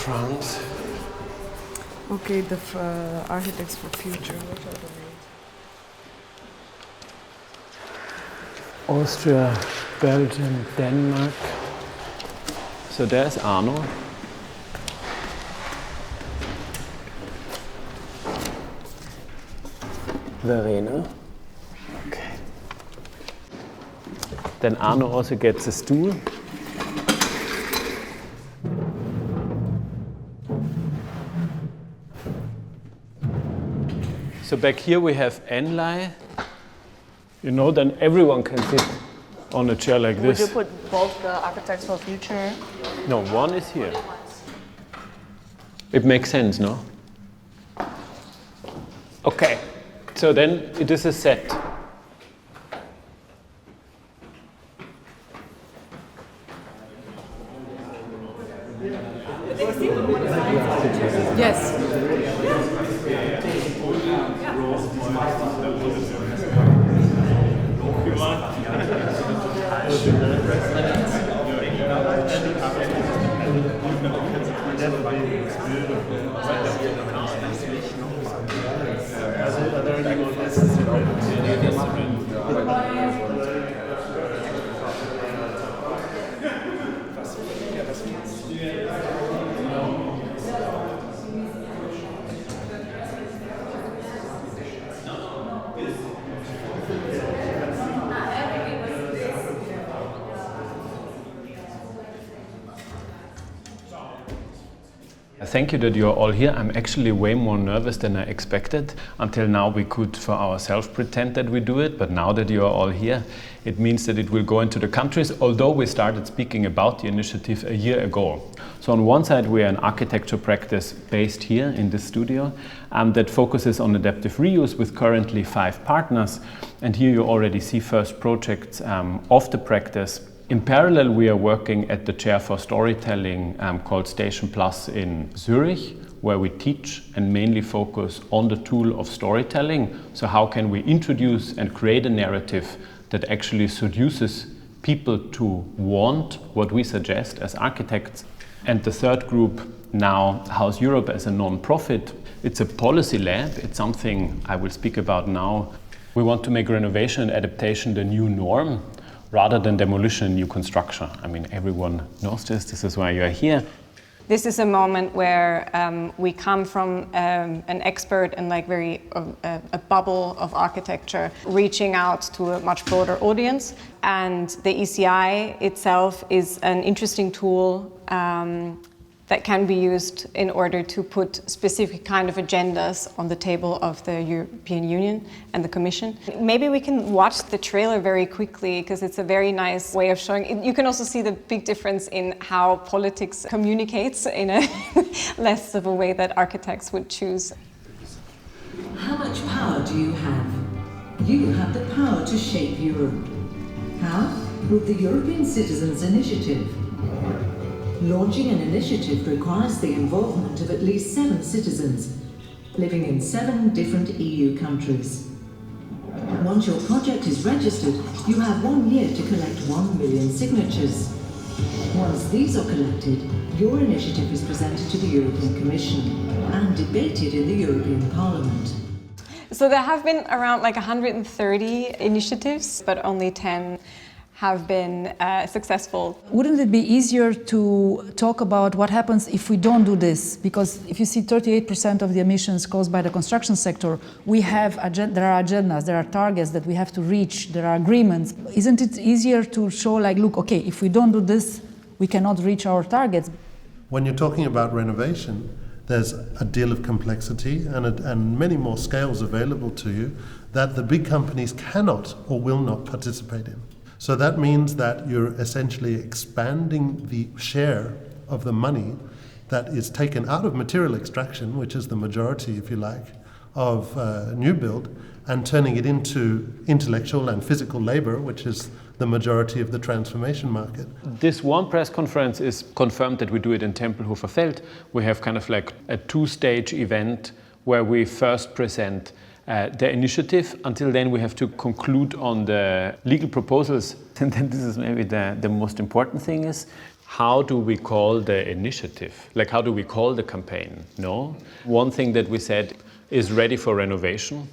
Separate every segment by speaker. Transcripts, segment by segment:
Speaker 1: France.
Speaker 2: Okay, the architects for future, what are the names?
Speaker 1: Austria, Belgium, Denmark. So there's Arno. Verena. Okay. Then Arno also gets a stool. So back here we have Enlai. You know, then everyone can sit on a chair like this.
Speaker 2: Would you put both the architects for future?
Speaker 1: No, one is here. It makes sense, no? Okay, so then it is a set.
Speaker 2: Yes.
Speaker 1: Thank you that you're all here. I'm actually way more nervous than I expected. Until now we could for ourselves pretend that we do it, but now that you're all here, it means that it will go into the countries, although we started speaking about the initiative a year ago. So on one side we are an architecture practice based here in this studio that focuses on adaptive reuse with currently 5 partners. And here you already see first projects of the practice. In parallel, we are working at the chair for storytelling called Station.plus in Zurich, where we teach and mainly focus on the tool of storytelling. So how can we introduce and create a narrative that actually seduces people to want what we suggest as architects. And the third group, now HouseEurope as a non-profit. It's a policy lab. It's something I will speak about now. We want to make renovation and adaptation the new norm, rather than demolition and new construction. I mean, everyone knows this. This is why you're here.
Speaker 3: This is a moment where we come from an expert and like a bubble of architecture, reaching out to a much broader audience. And the ECI itself is an interesting tool that can be used in order to put specific kind of agendas on the table of the European Union and the Commission. Maybe we can watch the trailer very quickly because it's a very nice way of showing. You can also see the big difference in how politics communicates in a less of a way that architects would choose.
Speaker 4: How much power do you have? You have the power to shape Europe. How? With the European Citizens Initiative. Launching an initiative requires the involvement of at least 7 citizens living in 7 different EU countries. Once your project is registered, you have 1 year to collect 1 million signatures. Once these are collected, your initiative is presented to the European Commission and debated in the European Parliament.
Speaker 3: So there have been around like 130 initiatives, but only 10 have been successful.
Speaker 5: Wouldn't it be easier to talk about what happens if we don't do this? Because if you see 38% of the emissions caused by the construction sector, there are agendas, there are targets that we have to reach, there are agreements. Isn't it easier to show like, look, okay, if we don't do this, we cannot reach our targets?
Speaker 6: When you're talking about renovation, there's a deal of complexity and many more scales available to you that the big companies cannot or will not participate in. So that means that you're essentially expanding the share of the money that is taken out of material extraction, which is the majority, if you like, of new build, and turning it into intellectual and physical labor, which is the majority of the transformation market.
Speaker 1: This one press conference is confirmed that we do it in Tempelhofer Feld. We have kind of like a 2-stage event where we first present the initiative. Until then we have to conclude on the legal proposals. And then this is maybe the most important thing is how do we call the initiative? Like, how do we call the campaign? No. One thing that we said is ready for renovation,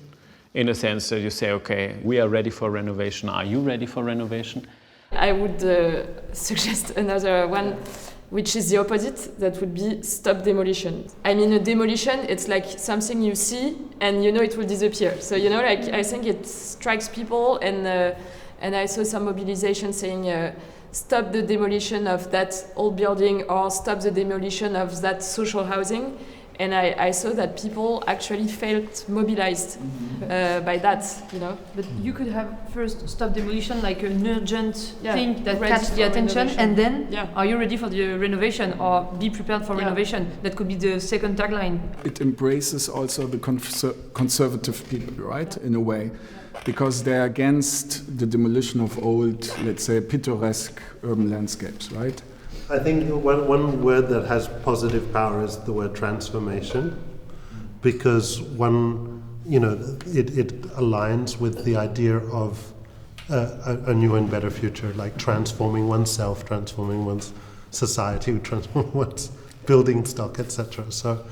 Speaker 1: in a sense that you say, okay, we are ready for renovation. Are you ready for renovation?
Speaker 7: I would suggest another one, which is the opposite. That would be stop demolition. I mean, a demolition, it's like something you see and you know it will disappear. So, you know, like, I think it strikes people, and I saw some mobilization saying, stop the demolition of that old building, or stop the demolition of that social housing. And I saw that people actually felt mobilized by that, you know.
Speaker 8: But you could have first stop demolition like an urgent thing that
Speaker 7: ready
Speaker 8: catch the attention,
Speaker 7: renovation.
Speaker 8: and then are you ready for the renovation, or be prepared for renovation? That could be the second tagline.
Speaker 9: It embraces also the conservative people, right, in a way, because they're against the demolition of old, let's say, picturesque urban landscapes, right?
Speaker 6: I think one word that has positive power is the word transformation, because it aligns with the idea of a new and better future, like transforming oneself, transforming one's society, transforming one's building stock, etc. So,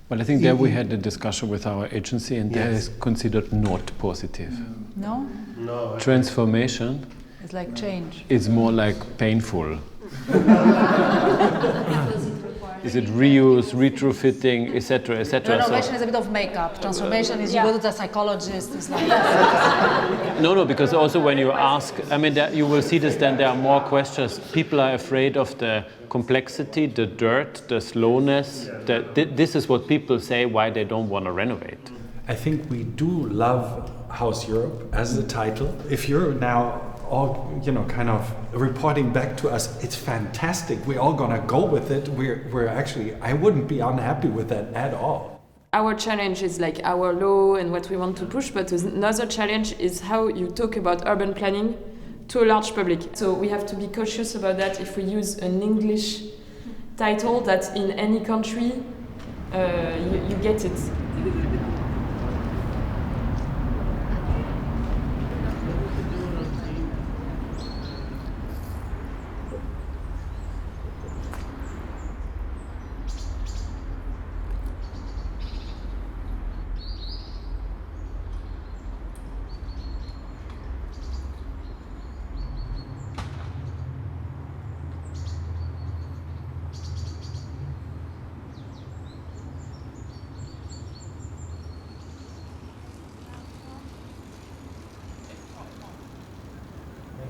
Speaker 1: but I think there we had a discussion with our agency, and that is considered not positive.
Speaker 5: No?
Speaker 6: No.
Speaker 1: Transformation
Speaker 5: It's like change.
Speaker 1: is more like painful. Is it reuse, retrofitting, etc., etc.?
Speaker 5: Renovation is a bit of makeup. Transformation is you go to the psychologist. It's like
Speaker 1: No, because also when you ask, I mean, you will see this. Then there are more questions. People are afraid of the complexity, the dirt, the slowness. This is what people say why they don't want to renovate.
Speaker 10: I think we do love House Europe as the title. If you're now all, kind of reporting back to us, it's fantastic, we're all gonna go with it. We're actually, I wouldn't be unhappy with that at all.
Speaker 7: Our challenge is like our law and what we want to push, but another challenge is how you talk about urban planning to a large public. So we have to be cautious about that if we use an English title that in any country you get it.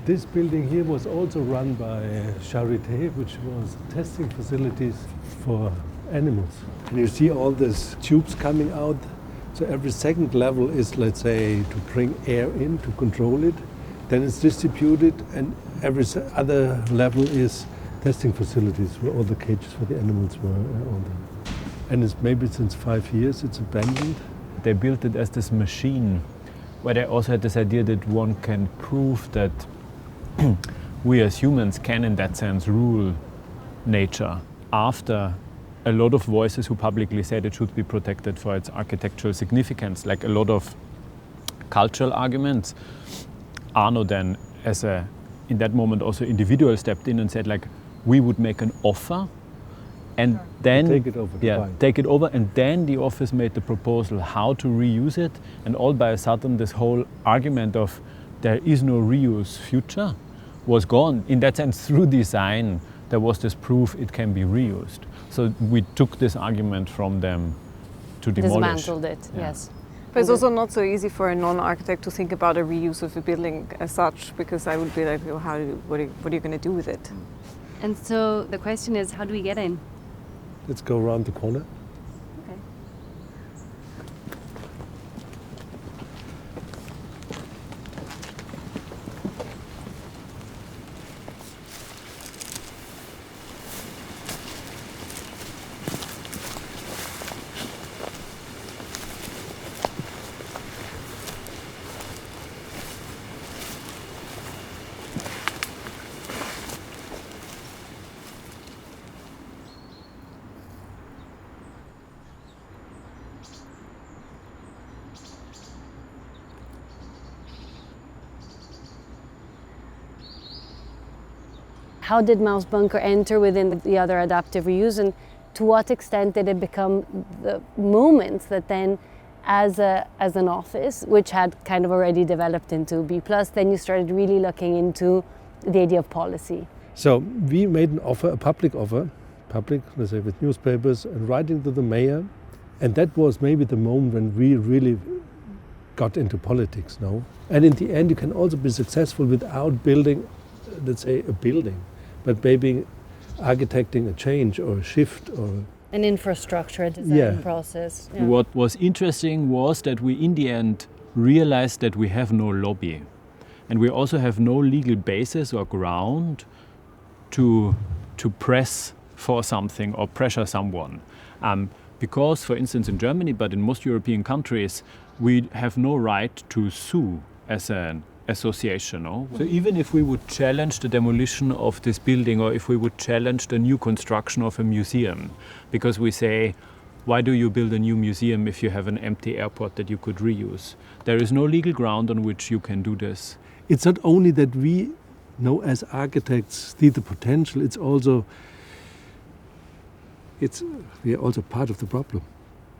Speaker 11: This building here was also run by Charité, which was testing facilities for animals. And you see all these tubes coming out. So every second level is, let's say, to bring air in, to control it. Then it's distributed, and every other level is testing facilities where all the cages for the animals were on them. And it's maybe since 5 years, it's abandoned.
Speaker 1: They built it as this machine, where they also had this idea that one can prove that we as humans can, in that sense, rule nature. After a lot of voices who publicly said it should be protected for its architectural significance, like a lot of cultural arguments, Arno then, in that moment also individual, stepped in and said, like, we would make an offer, and then
Speaker 11: take it over.
Speaker 1: Take it over, and then the office made the proposal how to reuse it, and all by a sudden this whole argument of there is no reuse future was gone. In that sense, through design, there was this proof it can be reused. So we took this argument from them to demolish.
Speaker 3: Dismantled it, yes.
Speaker 2: But it's also not so easy for a non-architect to think about a reuse of a building as such, because I would be like, well, what are you going to do with it?
Speaker 12: And so the question is, how do we get in?
Speaker 11: Let's go around the corner.
Speaker 12: Okay. how did Mouse Bunker enter within the other adaptive reuse, and to what extent did it become the moment that then, as an office, which had kind of already developed into B+, then you started really looking into the idea of policy?
Speaker 11: So we made an offer, a public offer, let's say with newspapers and writing to the mayor, and that was maybe the moment when we really got into politics now. And in the end, you can also be successful without building, let's say, a building, but maybe architecting a change or a shift or
Speaker 12: An infrastructure, a design process. Yeah.
Speaker 1: What was interesting was that we in the end realized that we have no lobby, and we also have no legal basis or ground to press for something or pressure someone. Because, for instance, in Germany, but in most European countries, we have no right to sue as an association. No? So even if we would challenge the demolition of this building, or if we would challenge the new construction of a museum, because we say, why do you build a new museum if you have an empty airport that you could reuse? There is no legal ground on which you can do this.
Speaker 11: It's not only that we know as architects see the potential, we are also part of the problem.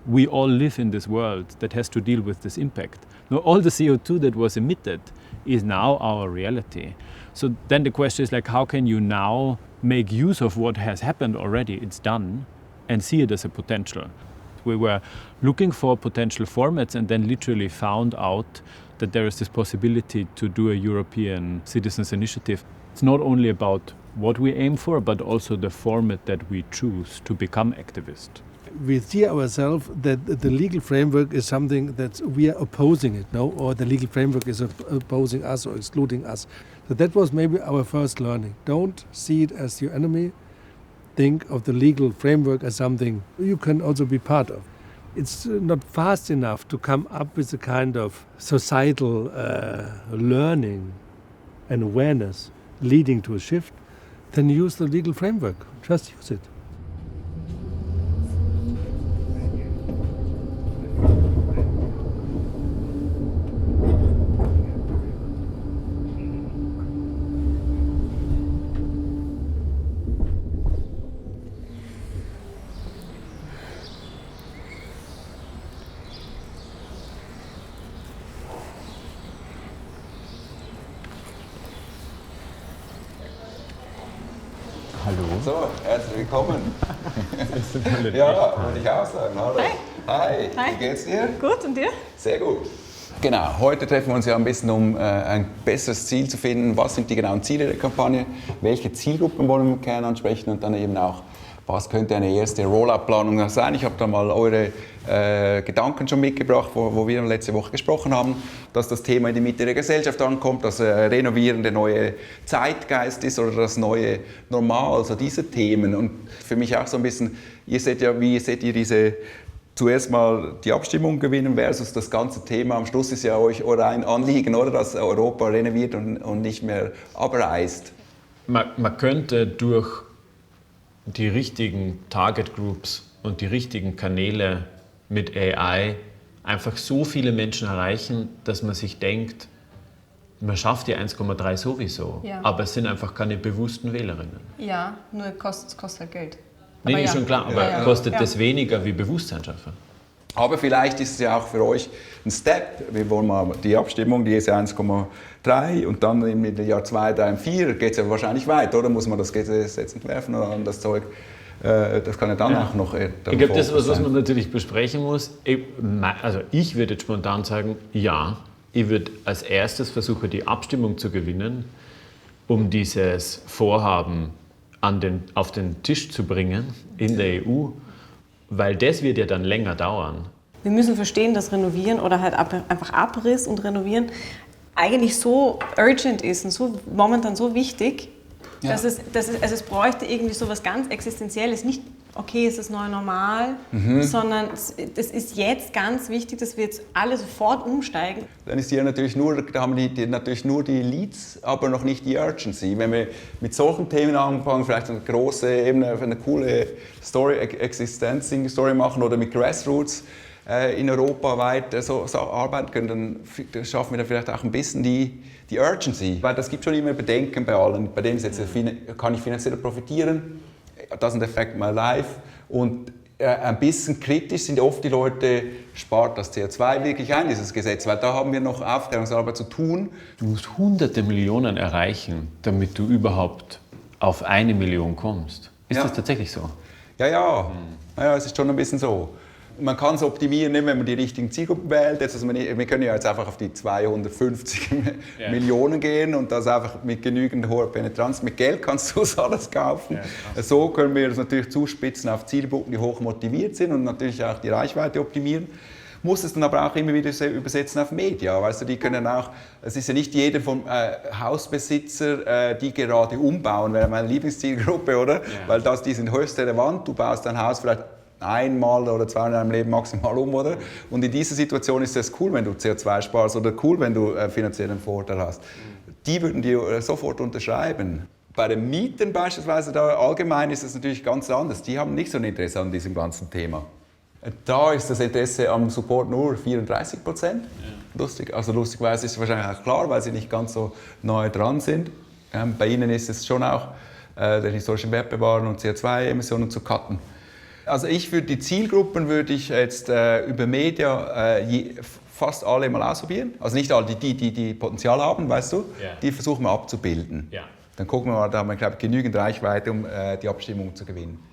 Speaker 1: We all live in this world that has to deal with this impact. Now, all the CO2 that was emitted is now our reality. So then the question is like, how can you now make use of what has happened already? It's done, and see it as a potential. We were looking for potential formats and then literally found out that there is this possibility to do a European citizens initiative. It's not only about what we aim for, but also the format that we choose to become activist.
Speaker 11: We see ourselves that the legal framework is something that we are opposing it, no? Or the legal framework is opposing us or excluding us. So that was maybe our first learning. Don't see it as your enemy. Think of the legal framework as something you can also be part of. It's not fast enough to come up with a kind of societal learning and awareness leading to a shift. Then use the legal framework. Just use it.
Speaker 1: Hallo.
Speaker 13: So, herzlich willkommen. Ja, würde ich auch sagen. Hallo. Hi. Hi. Wie geht's dir?
Speaker 3: Gut, und dir?
Speaker 13: Sehr gut. Genau, heute treffen wir uns ja ein bisschen, um ein besseres Ziel zu finden. Was sind die genauen Ziele der Kampagne? Welche Zielgruppen wollen wir im Kern ansprechen? Und dann eben auch, was könnte eine erste Rollout-Planung sein? Ich habe da mal eure Gedanken schon mitgebracht, wo wir letzte Woche gesprochen haben, dass das Thema in die Mitte der Gesellschaft ankommt, dass Renovieren der neue Zeitgeist ist oder das neue Normal, also diese Themen. Und für mich auch so ein bisschen, wie seht ihr diese, zuerst mal die Abstimmung gewinnen versus das ganze Thema. Am Schluss ist ja euch ein Anliegen, oder, dass Europa renoviert und nicht mehr abreißt.
Speaker 1: Man könnte durch die richtigen Target Groups und die richtigen Kanäle mit AI einfach so viele Menschen erreichen, dass man sich denkt, man schafft die 1,3 sowieso, aber es sind einfach keine bewussten Wählerinnen.
Speaker 3: Ja, nur kostet halt Geld.
Speaker 1: Nee, schon klar, aber kostet das weniger wie Bewusstsein schaffen?
Speaker 13: Aber vielleicht ist es ja auch für euch ein Step. Wir wollen mal die Abstimmung, die ist ja 1,3 und dann im Jahr 2, 3 und 4 geht es ja wahrscheinlich weiter, oder? Muss man das Gesetz entwerfen oder an das Zeug? Das kann ja dann auch noch. Ich
Speaker 1: glaube, das ist was man natürlich besprechen muss. Ich würde jetzt spontan sagen, ja, ich würde als erstes versuchen, die Abstimmung zu gewinnen, um dieses Vorhaben auf den Tisch zu bringen in der EU, weil das wird ja dann länger dauern.
Speaker 3: Wir müssen verstehen, dass Renovieren oder halt einfach Abriss und Renovieren eigentlich so urgent ist und momentan so wichtig, dass es bräuchte irgendwie so was ganz Existenzielles, nicht okay, es ist neu normal, sondern das ist jetzt ganz wichtig, dass wir jetzt alle sofort umsteigen.
Speaker 13: Dann ist da haben die natürlich nur die Leads, aber noch nicht die Urgency. Wenn wir mit solchen Themen anfangen, vielleicht eine große Ebene, eine coole Story, Existenzing-Story machen oder mit Grassroots, in Europa weit so arbeiten können, dann schaffen wir dann vielleicht auch ein bisschen die Urgency. Weil das gibt schon immer Bedenken bei allen. Bei denen ist jetzt, kann ich finanziell profitieren, doesn't affect my life. Und ein bisschen kritisch sind oft die Leute, spart das CO2 wirklich ein, dieses Gesetz? Weil da haben wir noch Aufklärungsarbeit zu tun.
Speaker 1: Du musst hunderte Millionen erreichen, damit du überhaupt auf 1 Million kommst. Ist das tatsächlich so?
Speaker 13: Ja, es ist schon ein bisschen so. Man kann es optimieren, wenn man die richtigen Zielgruppen wählt. Also wir können ja jetzt einfach auf die 250 Millionen gehen und das einfach mit genügend hoher Penetranz. Mit Geld kannst du alles kaufen. Ja, so können wir das natürlich zuspitzen auf Zielgruppen, die hoch motiviert sind und natürlich auch die Reichweite optimieren. Muss es dann aber auch immer wieder übersetzen auf Media. Weißt du, die können auch, es ist ja nicht jeder vom Hausbesitzer, die gerade umbauen, wäre meine Lieblingszielgruppe, oder? Ja. Weil die sind höchst relevant. Du baust dein Haus vielleicht einmal oder zweimal in deinem Leben maximal um, oder? Und in dieser Situation ist es cool, wenn du CO2 sparst oder cool, wenn du finanziellen Vorteil hast. Die würden dir sofort unterschreiben. Bei den Mieten beispielsweise, da allgemein ist es natürlich ganz anders. Die haben nicht so ein Interesse an diesem ganzen Thema. Da ist das Interesse am Support nur 34%. Ja. Lustig. Also lustigweise ist es wahrscheinlich auch klar, weil sie nicht ganz so neu dran sind. Bei ihnen ist es schon auch, den historischen Wert bewahren und CO2-Emissionen zu cutten. Also für die Zielgruppen würde ich jetzt über Media fast alle mal ausprobieren. Also nicht alle, die Potenzial haben, weißt du, die versuchen wir abzubilden. Ja. Dann gucken wir mal, da haben wir, glaube ich, genügend Reichweite, um die Abstimmung zu gewinnen.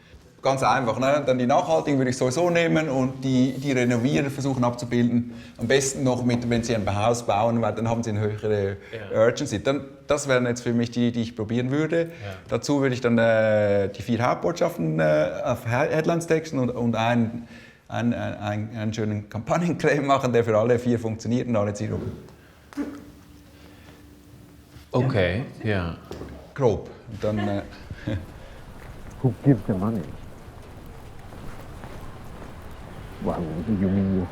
Speaker 13: Ganz einfach, ne? Dann die Nachhaltigen würde ich sowieso nehmen und die Renovierer versuchen abzubilden. Am besten noch wenn sie ein Haus bauen, weil dann haben sie eine höhere Urgency. Das wären jetzt für mich die ich probieren würde. Ja. Dazu würde ich dann die 4 Hauptbotschaften auf Headlines texten und einen schönen Kampagnenclaim machen, der für alle 4 funktioniert und alle Zielgruppen.
Speaker 1: Okay, ja.
Speaker 13: Grob. Und dann,
Speaker 14: Who gives the money? Well, you mean you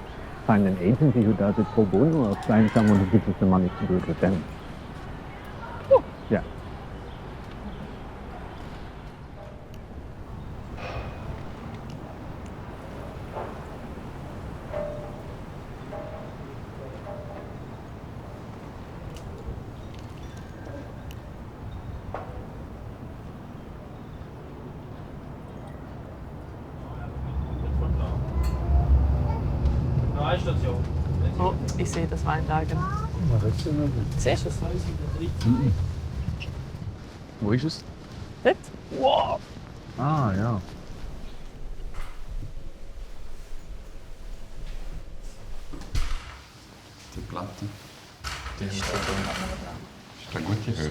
Speaker 14: find an agency who does it pro bono or find someone who gives us the money to do it with them? Yeah.
Speaker 2: Oh, ich sehe das Weinlager. Siehst du es?
Speaker 14: Wo ist es?
Speaker 2: Dort?
Speaker 14: Wow. Ah, ja.
Speaker 13: Die Platte. Die ist eine gute Höhe.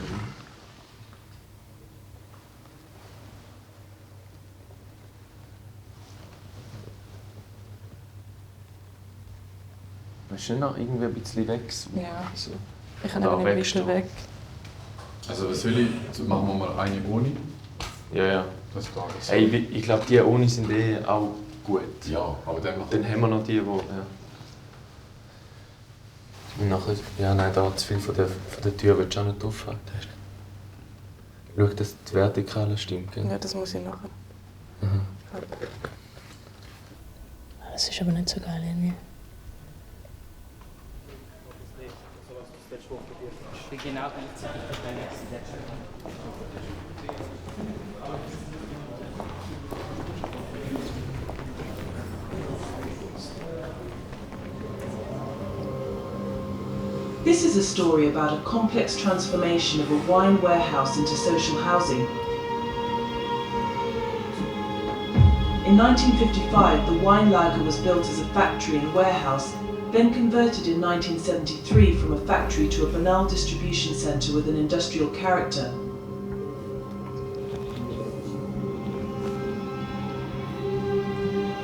Speaker 15: Das ist schon noch irgendwie ein bisschen weg.
Speaker 2: Ja.
Speaker 15: Also,
Speaker 2: ich kann aber nicht ein bisschen weg.
Speaker 16: Also was will ich? Machen wir mal eine ohne?
Speaker 15: Ja.
Speaker 16: Das da ist.
Speaker 15: Hey, ich glaube, die ohne sind auch gut.
Speaker 16: Ja, aber dann
Speaker 15: haben wir noch die. Und nachher, da zu viel von der Tür willst du auch nicht aufhalten. Schau, dass die Vertikale stimmt. Gell?
Speaker 2: Ja, das muss ich nachher.
Speaker 15: Mhm.
Speaker 12: Das ist aber nicht so geil irgendwie.
Speaker 4: This is a story about a complex transformation of a wine warehouse into social housing. In 1955, the wine lager was built as a factory and warehouse, then converted in 1973 from a factory to a banal distribution centre with an industrial character.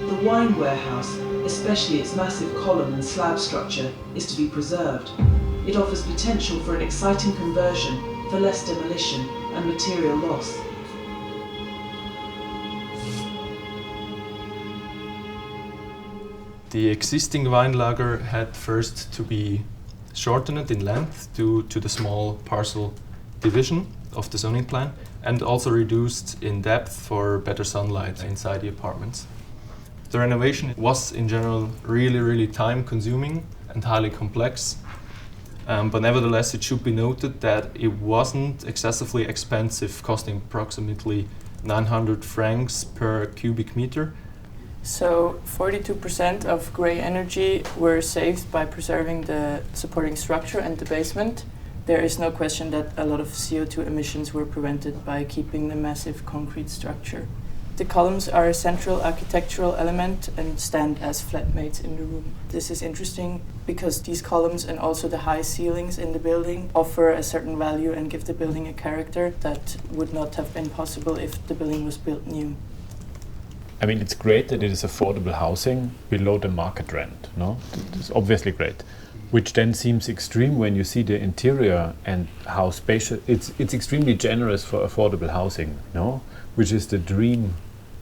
Speaker 4: The wine warehouse, especially its massive column and slab structure, is to be preserved. It offers potential for an exciting conversion, for less demolition and material loss.
Speaker 17: The existing wine lager had first to be shortened in length due to the small parcel division of the zoning plan, and also reduced in depth for better sunlight inside the apartments. The renovation was in general really time consuming and highly complex. But nevertheless, it should be noted that it wasn't excessively expensive, costing approximately 900 francs per cubic meter.
Speaker 18: So 42% of grey energy were saved by preserving the supporting structure and the basement. There is no question that a lot of CO2 emissions were prevented by keeping the massive concrete structure. The columns are a central architectural element and stand as flatmates in the room. This is interesting because these columns and also the high ceilings in the building offer a certain value and give the building a character that would not have been possible if the building was built new.
Speaker 1: I mean, it's great that it is affordable housing below the market rent, no? It's obviously great. Which then seems extreme when you see the interior and how spacious. It's extremely generous for affordable housing, no? Which is the dream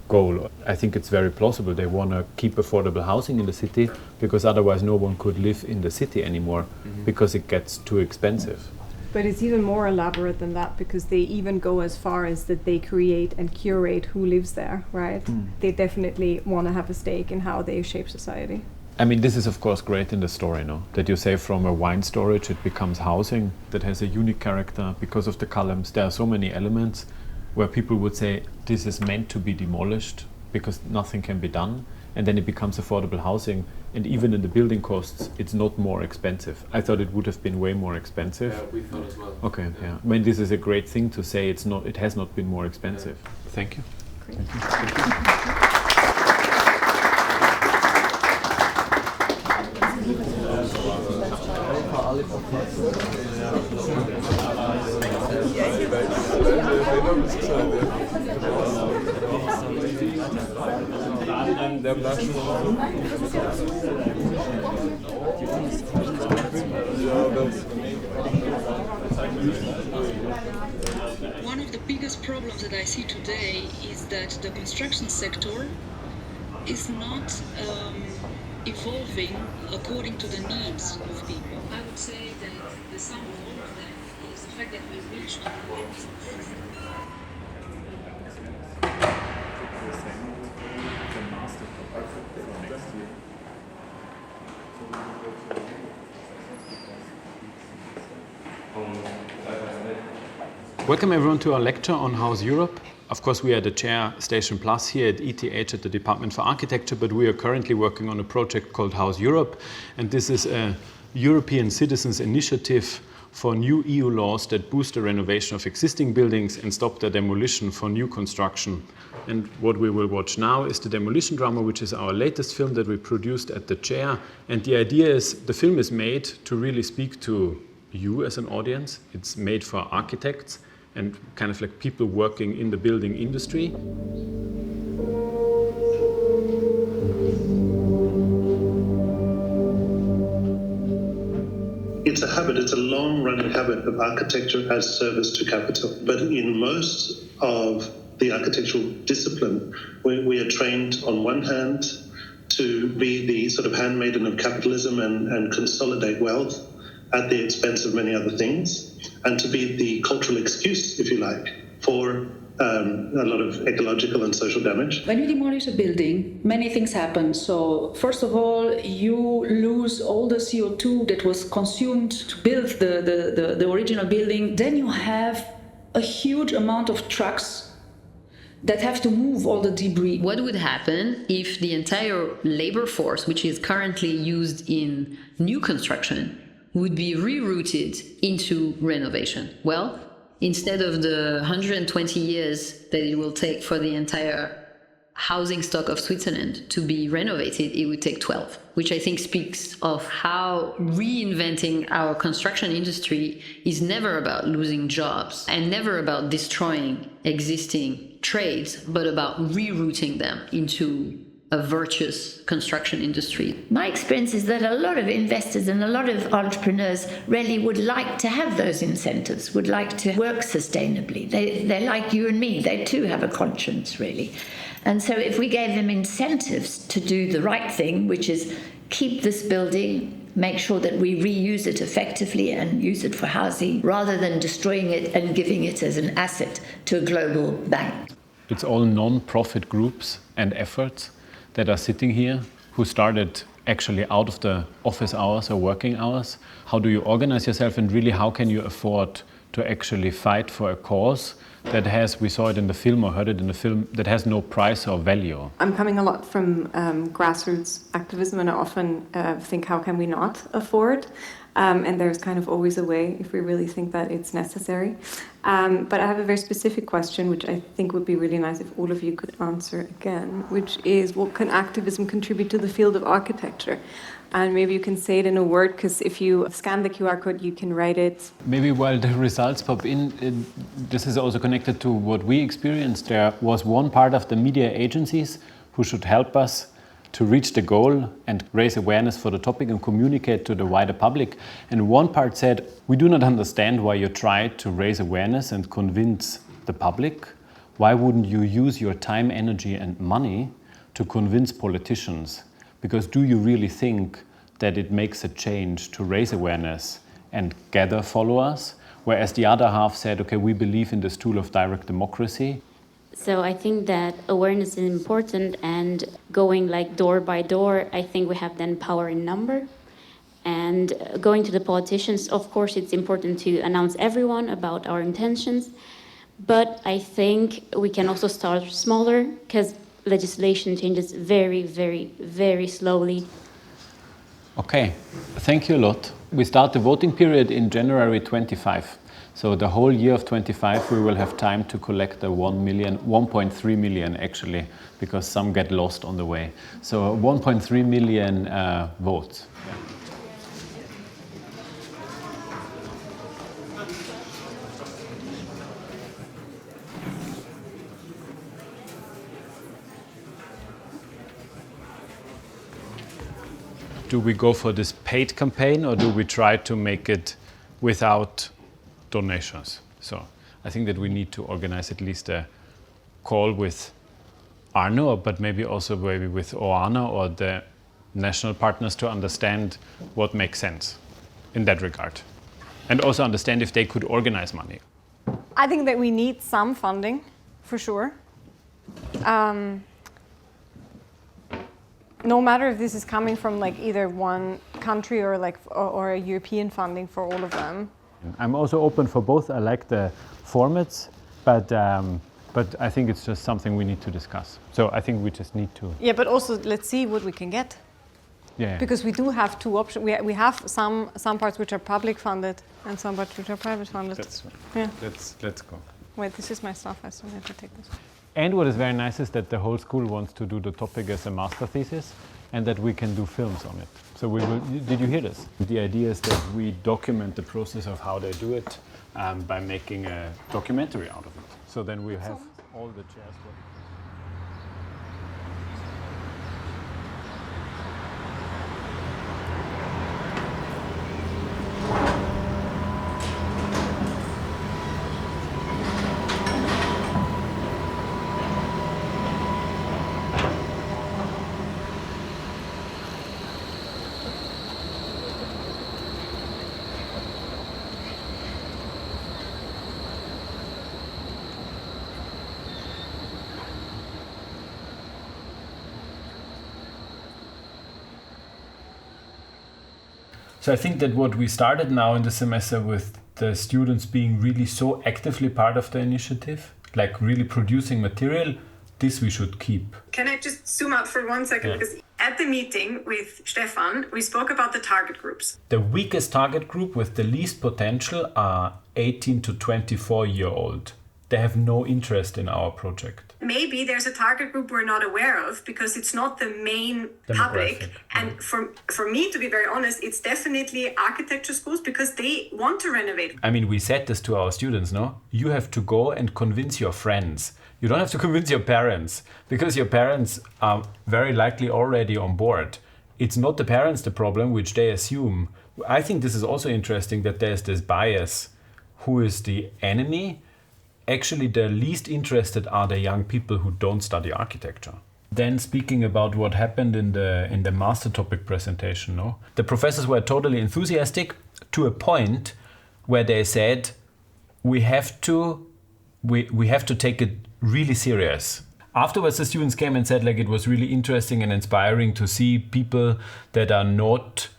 Speaker 1: goal. I think it's very plausible. They want to keep affordable housing in the city because otherwise no one could live in the city anymore because it gets too expensive.
Speaker 2: But it's even more elaborate than that because they even go as far as that they create and curate who lives there, right? They definitely want to have a stake in how they shape society.
Speaker 1: I mean, this is of course great in the story, no? That you say from a wine storage it becomes housing that has a unique character because of the columns. There are so many elements where people would say this is meant to be demolished because nothing can be done, and then it becomes affordable housing, and even in the building costs it's not more expensive. I thought it would have been way more expensive.
Speaker 15: Yeah, we thought as well.
Speaker 1: Okay, yeah. I mean, this is a great thing to say. It has not been more expensive. Yeah. Thank you.
Speaker 2: Great.
Speaker 1: Thank you.
Speaker 19: One of the biggest problems that I see today is that the construction sector is not evolving according to the needs of people. I would say that the sum of all of them is the fact that we reach the limits.
Speaker 1: Welcome everyone to our lecture on HouseEurope. Of course, we are the chair station.plus here at ETH at the Department for Architecture, but we are currently working on a project called HouseEurope, and this is a European citizens' initiative for new EU laws that boost the renovation of existing buildings and stop the demolition for new construction. And what we will watch now is the Demolition Drama, which is our latest film that we produced at the chair. And the idea is the film is made to really speak to you as an audience. It's made for architects and kind of like people working in the building industry.
Speaker 20: It's a habit, it's a long-running habit of architecture as service to capital. But in most of the architectural discipline, we are trained on one hand to be the sort of handmaiden of capitalism and consolidate wealth at the expense of many other things, and to be the cultural excuse, if you like, for a lot of ecological and social damage.
Speaker 19: When you demolish a building, many things happen. So first of all, you lose all the CO2 that was consumed to build the original building. Then you have a huge amount of trucks that have to move all the debris.
Speaker 21: What would happen if the entire labor force, which is currently used in new construction, would be rerouted into renovation? Well, instead of the 120 years that it will take for the entire housing stock of Switzerland to be renovated, it would take 12, which I think speaks of how reinventing our construction industry is never about losing jobs and never about destroying existing trades, but about rerouting them into a virtuous construction industry.
Speaker 22: My experience is that a lot of investors and a lot of entrepreneurs really would like to have those incentives, would like to work sustainably. They're like you and me, they too have a conscience, really. And so if we gave them incentives to do the right thing, which is keep this building, make sure that we reuse it effectively and use it for housing, rather than destroying it and giving it as an asset to a global bank.
Speaker 1: It's all non-profit groups and efforts that are sitting here who started actually out of the office hours or working hours? How do you organize yourself, and really how can you afford to actually fight for a cause that has, we saw it in the film or heard it in the film, that has no price or value?
Speaker 2: I'm coming a lot from grassroots activism, and I often think, how can we not afford? And there's kind of always a way if we really think that it's necessary. But I have a very specific question, which I think would be really nice if all of you could answer again, which is, what can activism contribute to the field of architecture? And maybe you can say it in a word, because if you scan the QR code, you can write it.
Speaker 1: Maybe while the results pop in, this is also connected to what we experienced. There was one part of the media agencies who should help us to reach the goal and raise awareness for the topic and communicate to the wider public. And one part said, we do not understand why you try to raise awareness and convince the public. Why wouldn't you use your time, energy and money to convince politicians? Because do you really think that it makes a change to raise awareness and gather followers? Whereas the other half said, okay, we believe in this tool of direct democracy.
Speaker 8: So I think that awareness is important, and going like door by door, I think we have then power in number. And going to the politicians, of course, it's important to announce everyone about our intentions. But I think we can also start smaller, because legislation changes very, very, very slowly.
Speaker 1: Okay, thank you a lot. We start the voting period in January 25. So the whole year of 25 we will have time to collect the 1.3 million actually, because some get lost on the way. So 1.3 million votes. Do we go for this paid campaign, or do we try to make it without donations? So I think that we need to organize at least a call with Arno, but maybe also with Oana or the national partners to understand what makes sense in that regard. And also understand if they could organize money.
Speaker 2: I think that we need some funding, for sure. No matter if this is coming from like either one country or or a European funding for all of them.
Speaker 1: I'm also open for both. I like the formats, but I think it's just something we need to discuss. So I think we just need to.
Speaker 2: Yeah, but also let's see what we can get.
Speaker 1: Yeah.
Speaker 2: Because we do have two options. We have some parts which are public funded and some parts which are private funded.
Speaker 1: That's right.
Speaker 2: Yeah.
Speaker 1: Let's go.
Speaker 2: Wait, this is my stuff. I still have to take this.
Speaker 1: And what is very nice is that the whole school wants to do the topic as a master thesis, and that we can do films on it. So we will. Did you hear this? The idea is that we document the process of how they do it by making a documentary out of it. So then we have all the chairs. So I think that what we started now in the semester with the students being really so actively part of the initiative, like really producing material, this we should keep.
Speaker 9: Can I just zoom out for 1 second?
Speaker 1: Yeah.
Speaker 9: Because at the meeting with Stefan, we spoke about the target groups.
Speaker 1: The weakest target group with the least potential are 18 to 24-year-old. They have no interest in our project.
Speaker 9: Maybe there's a target group we're not aware of because it's not the main public. And for me, to be very honest, it's definitely architecture schools because they want to renovate.
Speaker 1: I mean, we said this to our students, no? You have to go and convince your friends. You don't have to convince your parents, because your parents are very likely already on board. It's not the parents the problem, which they assume. I think this is also interesting that there's this bias. Who is the enemy? Actually, the least interested are the young people who don't study architecture. Then speaking about what happened in the master topic presentation, no? The professors were totally enthusiastic to a point where they said, we have to take it really serious. afterwards the students came and said like it was really interesting and inspiring to see people that are not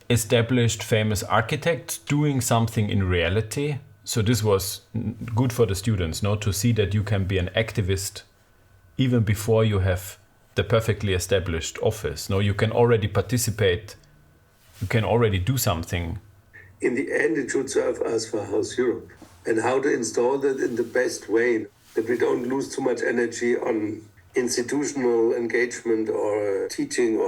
Speaker 1: established famous architects doing something in reality. So this was good for the students, to see that you can be an activist even before you have the perfectly established office. You can already participate, you can already do something.
Speaker 5: In the end, it should serve us for HouseEurope and how to install that in the best way, that we don't lose too much energy on institutional engagement or teaching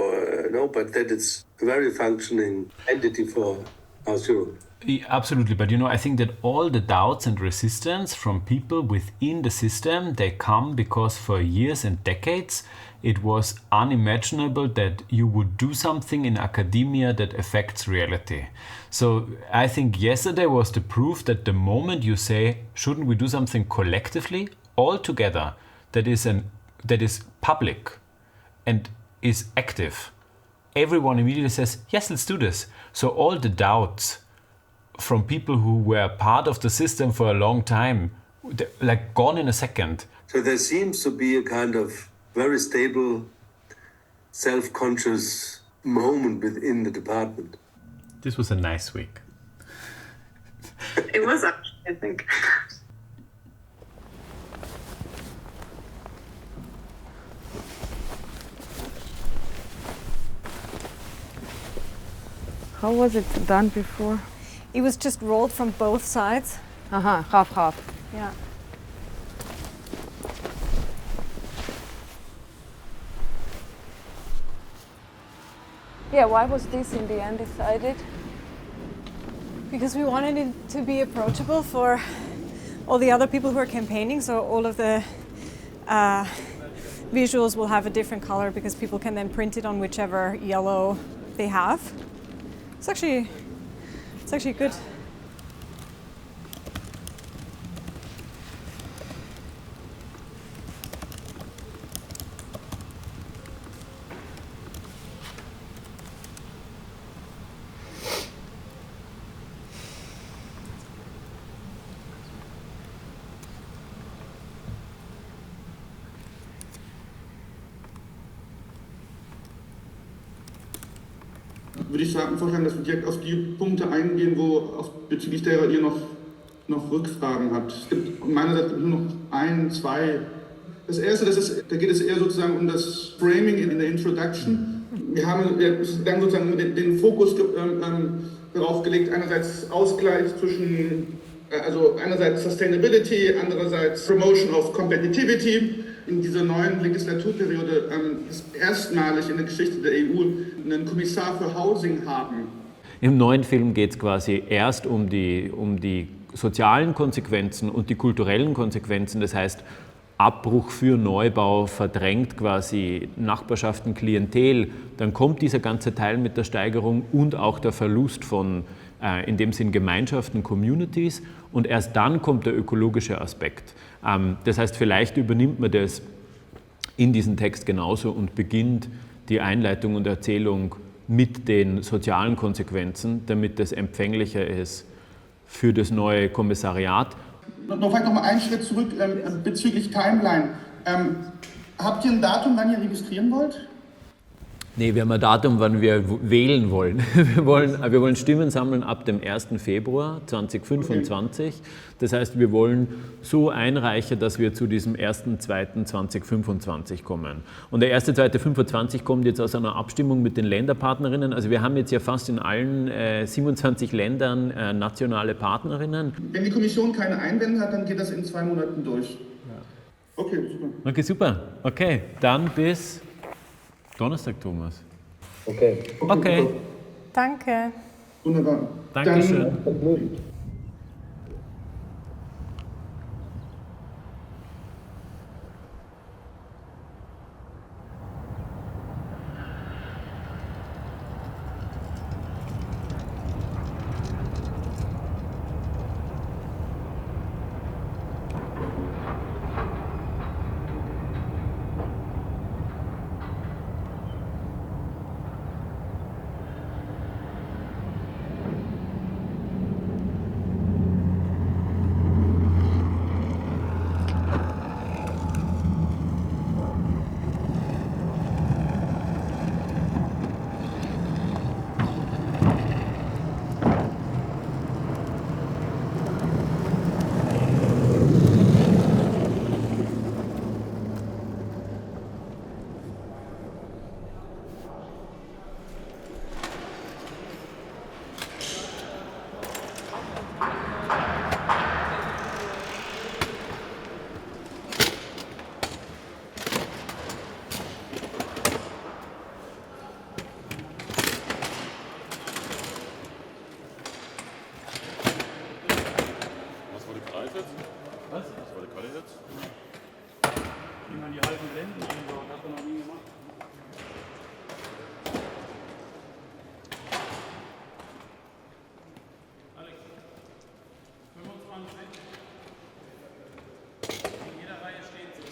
Speaker 5: but that it's a very functioning entity for HouseEurope.
Speaker 1: Absolutely, but I think that all the doubts and resistance from people within the system, they come because for years and decades it was unimaginable that you would do something in academia that affects reality. So I think yesterday was the proof that the moment you say, shouldn't we do something collectively, all together, that is public and is active, everyone immediately says, yes, let's do this. So all the doubts from people who were part of the system for a long time, like gone in a second.
Speaker 5: So there seems to be a kind of very stable, self-conscious moment within the department.
Speaker 1: This was a nice week.
Speaker 9: It was actually, I think.
Speaker 6: How was it done before?
Speaker 3: It was just rolled from both sides.
Speaker 6: Half.
Speaker 3: Yeah.
Speaker 6: Yeah, why was this in the end decided?
Speaker 3: Because we wanted it to be approachable for all the other people who are campaigning, so all of the visuals will have a different color because people can then print it on whichever yellow they have. It's actually good.
Speaker 23: Würde ich vorschlagen, dass wir direkt auf die Punkte eingehen, bezüglich derer ihr noch Rückfragen habt. Es gibt meinerseits nur noch 1, 2. Das erste, da geht es eher sozusagen um das Framing in der Introduction. Wir haben dann sozusagen den Fokus darauf gelegt, einerseits Ausgleich zwischen, also einerseits Sustainability, andererseits Promotion of Competitivity. In dieser neuen Legislaturperiode ist erstmalig in der Geschichte der EU einen Kommissar für Housing haben.
Speaker 1: Im neuen Film geht es quasi erst um die sozialen Konsequenzen und die kulturellen Konsequenzen. Das heißt, Abbruch für Neubau verdrängt quasi Nachbarschaften, Klientel. Dann kommt dieser ganze Teil mit der Steigerung und auch der Verlust von, in dem Sinn, Gemeinschaften, Communities. Und erst dann kommt der ökologische Aspekt. Das heißt, vielleicht übernimmt man das in diesen Text genauso und beginnt die Einleitung und Erzählung mit den sozialen Konsequenzen, damit das empfänglicher ist für das neue Kommissariat.
Speaker 23: Vielleicht noch mal einen Schritt zurück bezüglich Timeline. Habt ihr ein Datum, wann ihr registrieren wollt?
Speaker 1: Nee, wir haben ein Datum, wann wir wählen wollen. Wir wollen Stimmen sammeln ab dem 1. Februar 2025. Das heißt, wir wollen so einreichen, dass wir zu diesem 1.2.2025 kommen. Und der 1.2.25 kommt jetzt aus einer Abstimmung mit den Länderpartnerinnen. Also wir haben jetzt ja fast in allen 27 Ländern nationale Partnerinnen.
Speaker 23: Wenn die Kommission keine Einwände hat, dann geht das in 2 Monaten durch. Ja. Okay, super.
Speaker 1: Okay, super. Okay, dann bis Donnerstag, Thomas.
Speaker 23: Okay.
Speaker 3: Danke.
Speaker 23: Wunderbar.
Speaker 1: Dankeschön.
Speaker 16: jetzt? Was? Was war der Kalle jetzt? Wie man die halben Blenden einbaut, hat man noch nie gemacht. Alex, 25. In jeder Reihe steht so.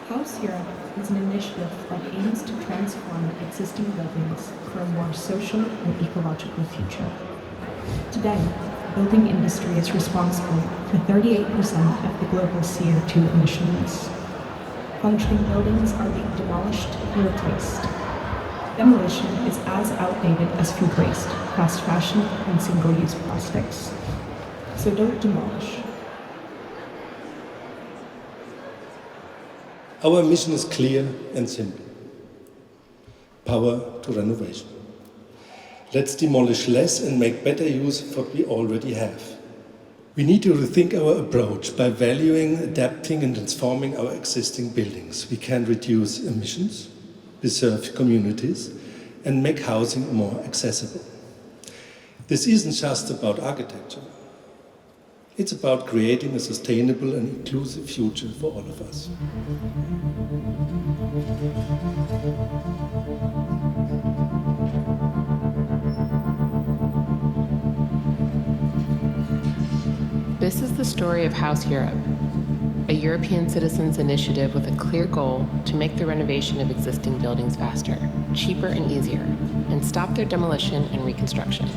Speaker 7: HouseEurope is an initiative that aims to transform existing buildings for a more social and ecological future. Today, the building industry is responsible for 38% of the global CO2 emissions. Functioning buildings are being demolished and replaced. Demolition is as outdated as food waste, fast fashion, and single-use plastics. So don't demolish.
Speaker 10: Our mission is clear and simple. Power to renovation. Let's demolish less and make better use of what we already have. We need to rethink our approach by valuing, adapting and transforming our existing buildings. We can reduce emissions, preserve communities and make housing more accessible. This isn't just about architecture. It's about creating a sustainable and inclusive future for all of us.
Speaker 11: This is the story of HouseEurope, a European citizens' initiative with a clear goal to make the renovation of existing buildings faster, cheaper and easier, and stop their demolition and reconstruction.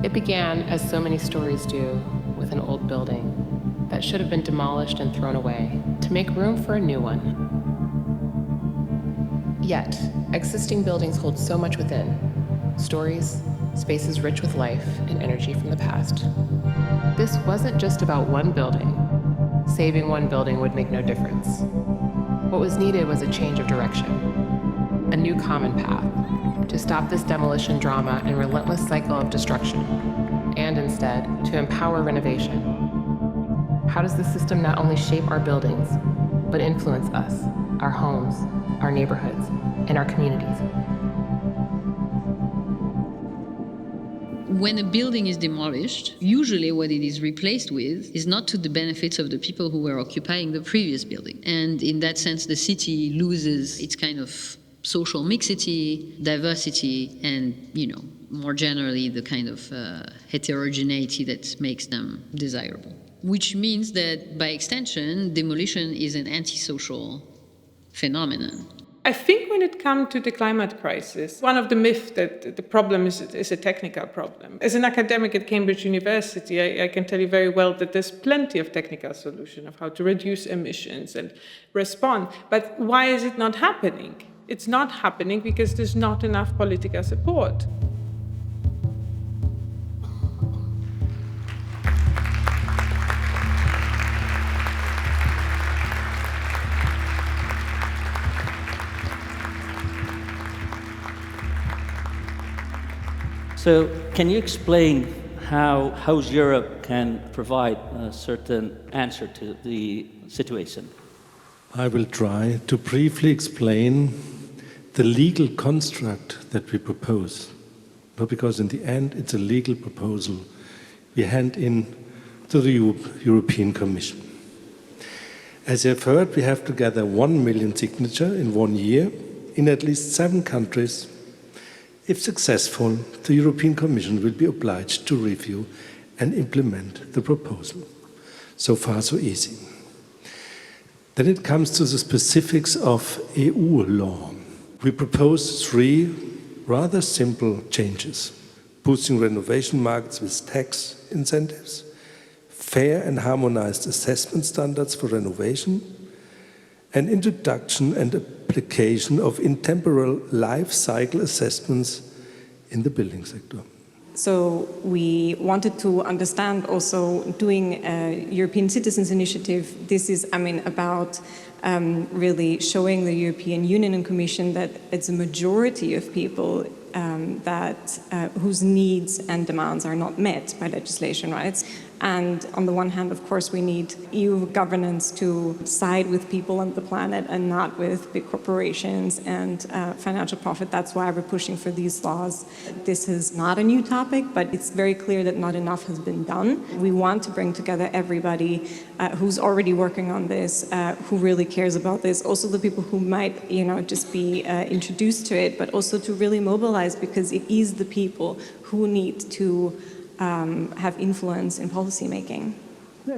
Speaker 11: It began, as so many stories do, with an old building that should have been demolished and thrown away to make room for a new one. Yet, existing buildings hold so much within: stories, spaces rich with life and energy from the past. This wasn't just about one building. Saving one building would make no difference. What was needed was a change of direction, a new common path to stop this demolition drama and relentless cycle of destruction, and instead to empower renovation. How does the system not only shape our buildings, but influence us, our homes, our neighborhoods, and our communities?
Speaker 21: When a building is demolished, usually what it is replaced with is not to the benefits of the people who were occupying the previous building. And in that sense, the city loses its kind of social mixity, diversity, and, more generally, the kind of heterogeneity that makes them desirable. Which means that, by extension, demolition is an antisocial phenomenon.
Speaker 24: I think when it comes to the climate crisis, one of the myths that the problem is a technical problem. As an academic at Cambridge University, I can tell you very well that there's plenty of technical solutions of how to reduce emissions and respond. But why is it not happening? It's not happening because there's not enough political support.
Speaker 25: So can you explain how HouseEurope can provide a certain answer to the situation?
Speaker 10: I will try to briefly explain the legal construct that we propose. But because in the end it's a legal proposal we hand in to the European Commission. As you have heard, we have to gather 1 million signatures in 1 year in at least 7 countries. If successful, the European Commission will be obliged to review and implement the proposal. So far, so easy. Then it comes to the specifics of EU law. We propose 3 rather simple changes: boosting renovation markets with tax incentives, fair and harmonized assessment standards for renovation, and introduction and application of intemporal life cycle assessments in the building sector.
Speaker 3: So we wanted to understand also doing a European Citizens Initiative. This is, about really showing the European Union and Commission that it's a majority of people whose needs and demands are not met by legislation, right? And on the one hand, of course, we need EU governance to side with people on the planet and not with big corporations and financial profit. That's why we're pushing for these laws. This is not a new topic, but it's very clear that not enough has been done. We want to bring together everybody who's already working on this, who really cares about this. Also the people who might, just be introduced to it, but also to really mobilize, because it is the people who need to have influence in policy making.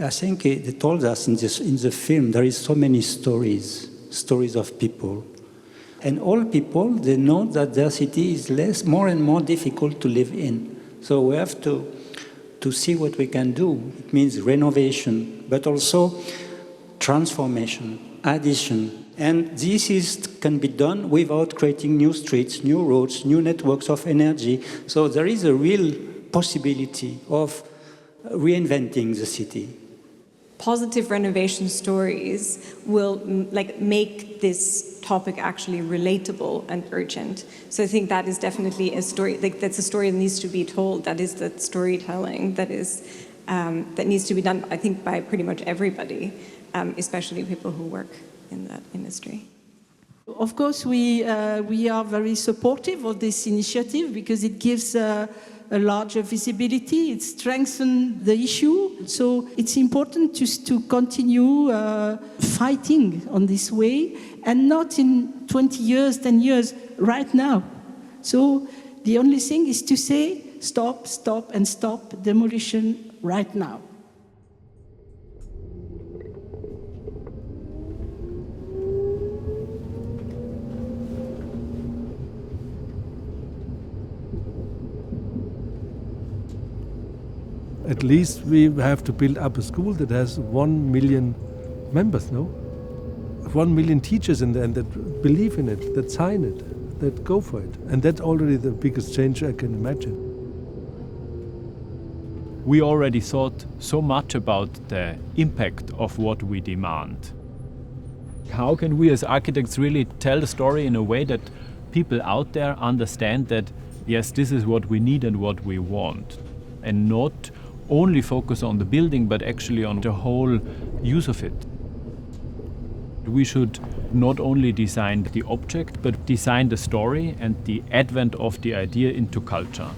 Speaker 4: I think they told us in the film there is so many stories of people. And all people, they know that their city is more and more difficult to live in. So we have to see what we can do. It means renovation, but also transformation, addition. And this can be done without creating new streets, new roads, new networks of energy. So there is a real possibility of reinventing the city.
Speaker 3: Positive renovation stories will make this topic actually relatable and urgent. So I think that is definitely a story, that's a story that needs to be told. That is that storytelling that needs to be done, I think, by pretty much everybody, especially people who work in that industry.
Speaker 12: Of course, we are very supportive of this initiative because it gives a larger visibility, it strengthens the issue. So it's important to continue fighting on this way, and not in 20 years, 10 years, right now. So the only thing is to say, stop, stop, and stop demolition right now.
Speaker 10: At least we have to build up a school that has 1 million members, no? 1 million teachers in there, and that believe in it, that sign it, that go for it. And that's already the biggest change I can imagine.
Speaker 1: We already thought so much about the impact of what we demand. How can we as architects really tell the story in a way that people out there understand that, yes, this is what we need and what we want, and not only focus on the building, but actually on the whole use of it. We should not only design the object, but design the story and the advent of the idea into culture.